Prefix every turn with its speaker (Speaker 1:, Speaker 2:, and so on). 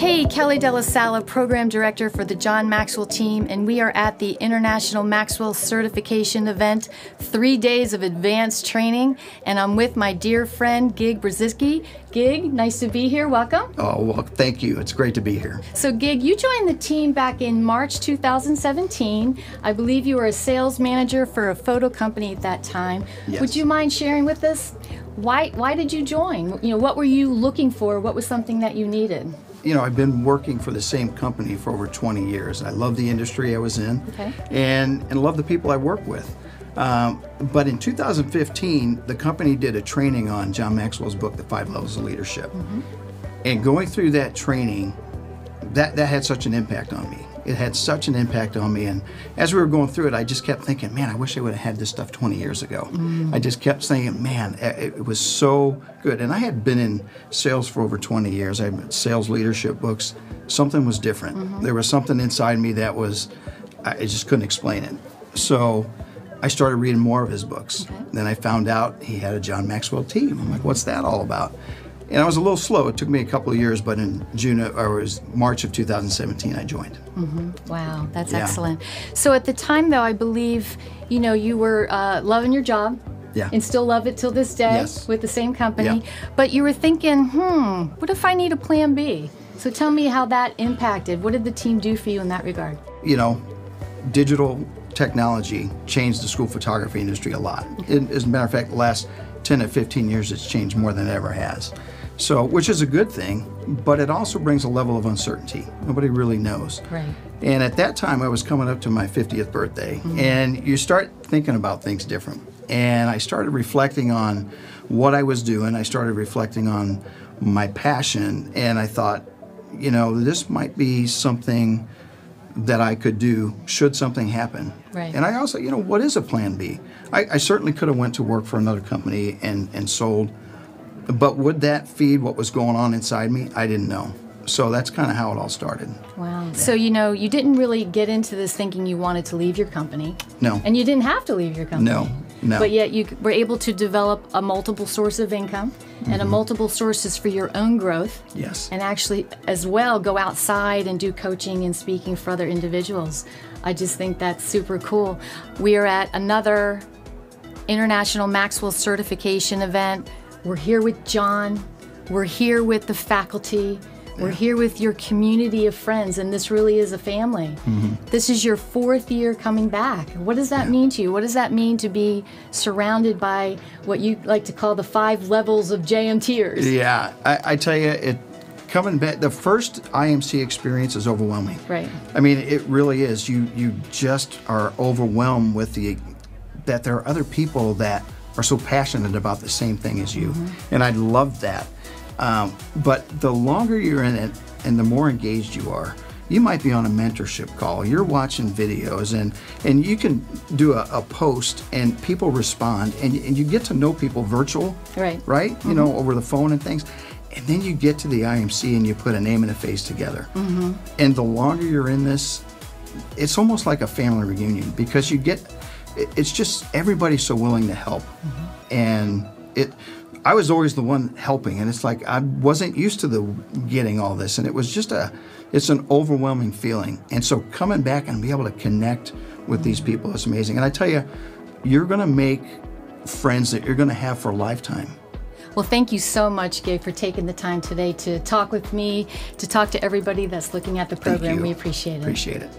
Speaker 1: Hey, Kelly Della Sala, Program Director for the John Maxwell team, and we are at the International Maxwell Certification event, 3 days of advanced training, and I'm with my dear friend, Gig Brzycki. Gig, nice to be here. Welcome.
Speaker 2: Oh, well, thank you. It's great to be here.
Speaker 1: So, Gig, you joined the team back in March 2017. I believe you were a sales manager for a photo company at that time.
Speaker 2: Yes.
Speaker 1: Would you mind sharing with us why did you join? You know, what were you looking for? What was something that you needed?
Speaker 2: You know, I've been working for the same company for over 20 years. I love the industry I was in, and love the people I work with. But in 2015, the company did a training on John Maxwell's book, The 5 Levels of Leadership. And going through that training, that had such an impact on me. It had such an impact on me, and as we were going through it, I just kept thinking, man, I wish I would have had this stuff 20 years ago. I just kept saying, man, it was so good. And I had been in sales for over 20 years. I had sales leadership books. Something was different. There was something inside me that was, I just couldn't explain it. So I started reading more of his books. Then I found out he had a John Maxwell team. I'm like, what's that all about? And I was a little slow. It took me a couple of years, but in March of 2017, I joined.
Speaker 1: Wow, that's excellent. So at the time, though, I believe, you know, you were loving your job. And still love it till this day with the same company. But you were thinking, what if I need a plan B? So tell me how that impacted. What did the team do for you in that regard?
Speaker 2: You know, digital technology changed the school photography industry a lot. As a matter of fact, the last 10 to 15 years, it's changed more than it ever has. So, which is a good thing, but it also brings a level of uncertainty. Nobody really knows. And at that time, I was coming up to my 50th birthday, and you start thinking about things different. And I started reflecting on what I was doing. I started reflecting on my passion, and I thought, you know, this might be something that I could do should something happen. And I also, you know, what is a plan B? I certainly could have went to work for another company and sold, but would that feed what was going on inside me? I didn't know. So that's kind of how it all started.
Speaker 1: Wow. So, you know, you didn't really get into this thinking you wanted to leave your company.
Speaker 2: No.
Speaker 1: And you didn't have to leave your company.
Speaker 2: No. No.
Speaker 1: But yet you were able to develop a multiple source of income and a multiple sources for your own growth. And actually, as well, go outside and do coaching and speaking for other individuals. I just think that's super cool. We are at another International Maxwell Certification event. We're here with John. We're here with the faculty. We're here with your community of friends, and this really is a family. This is your 4th year coming back. What does that mean to you? What does that mean to be surrounded by what you like to call the 5 levels of JMTers?
Speaker 2: Yeah, I tell you, coming back, the first IMC experience is overwhelming. I mean, it really is. You just are overwhelmed with that there are other people that are so passionate about the same thing as you, and I love that. But the longer you're in it and the more engaged you are, you might be on a mentorship call, you're watching videos, and you can do a post and people respond, and you get to know people virtual, right? You know, over the phone and things. And then you get to the IMC and you put a name and a face together. And the longer you're in this, it's almost like a family reunion, because it's just everybody's so willing to help. And I was always the one helping, and it's like I wasn't used to getting all this, and it was just it's an overwhelming feeling. And so coming back and be able to connect with these people is amazing. And I tell you, you're going to make friends that you're going to have for a lifetime.
Speaker 1: Well, thank you so much, Gig, for taking the time today to talk with me, to talk to everybody that's looking at the program. We appreciate it.
Speaker 2: Appreciate it.